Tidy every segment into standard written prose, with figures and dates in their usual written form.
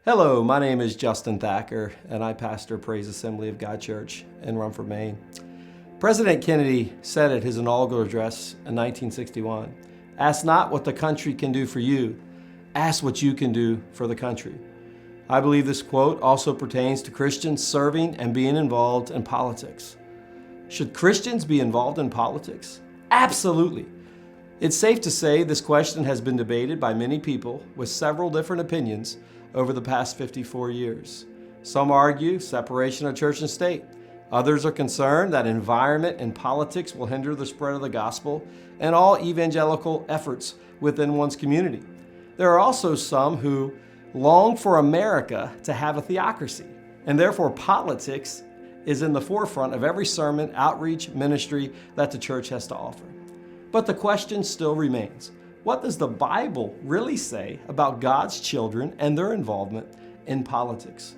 Hello, my name is Justin Thacker, and I pastor Praise Assembly of God Church in Rumford, Maine. President Kennedy said at his inaugural address in 1961, "Ask not what the country can do for you, ask what you can do for the country." I believe this quote also pertains to Christians serving and being involved in politics. Should Christians be involved in politics? Absolutely. It's safe to say this question has been debated by many people with several different opinions over the past 54 years. Some argue separation of church and state. Others are concerned that environment and politics will hinder the spread of the gospel and all evangelical efforts within one's community. There are also some who long for America to have a theocracy, and therefore politics is in the forefront of every sermon, outreach, ministry that the church has to offer. But the question still remains: what does the Bible really say about God's children and their involvement in politics?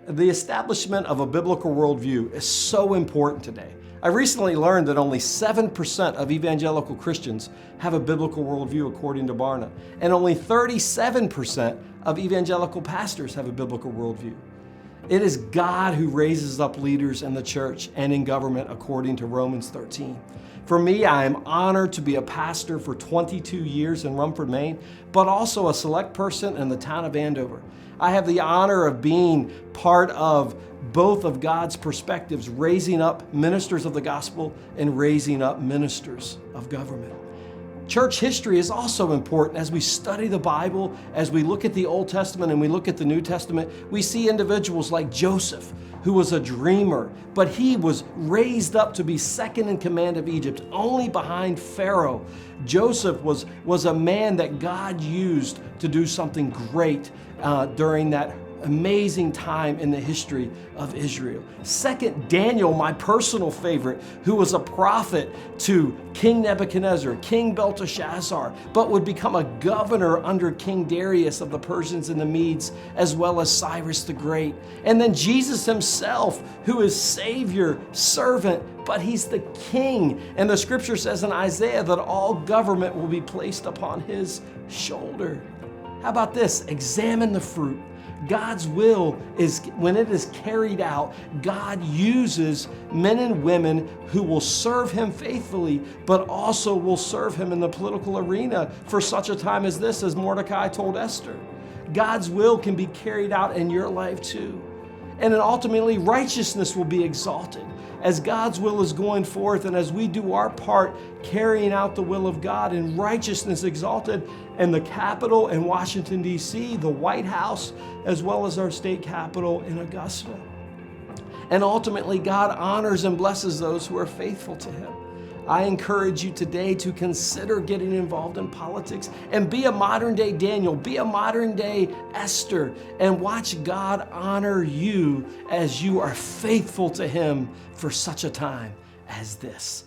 The establishment of a biblical worldview is so important today. I recently learned that only 7% of evangelical Christians have a biblical worldview according to Barna, and only 37% of evangelical pastors have a biblical worldview. It is God who raises up leaders in the church and in government according to Romans 13. For me, I am honored to be a pastor for 22 years in Rumford, Maine, but also a select person in the town of Andover. I have the honor of being part of both of God's perspectives, raising up ministers of the gospel and raising up ministers of government. Church history is also important. As we study the Bible, as we look at the Old Testament and we look at the New Testament, we see individuals like Joseph, who was a dreamer, but he was raised up to be second in command of Egypt, only behind Pharaoh. Joseph was a man that God used to do something great during that amazing time in the history of Israel. Second, Daniel, my personal favorite, who was a prophet to King Nebuchadnezzar, King Belteshazzar, but would become a governor under King Darius of the Persians and the Medes, as well as Cyrus the Great. And then Jesus himself, who is Savior, servant, but he's the King. And the scripture says in Isaiah that all government will be placed upon his shoulder. How about this? Examine the fruit. God's will is, when it is carried out, God uses men and women who will serve him faithfully, but also will serve him in the political arena for such a time as this, as Mordecai told Esther. God's will can be carried out in your life too. And then ultimately, righteousness will be exalted as God's will is going forth, and as we do our part carrying out the will of God, and righteousness exalted in the Capitol in Washington, D.C., the White House, as well as our state capitol in Augusta. And ultimately, God honors and blesses those who are faithful to him. I encourage you today to consider getting involved in politics and be a modern day Daniel, be a modern day Esther, and watch God honor you as you are faithful to him for such a time as this.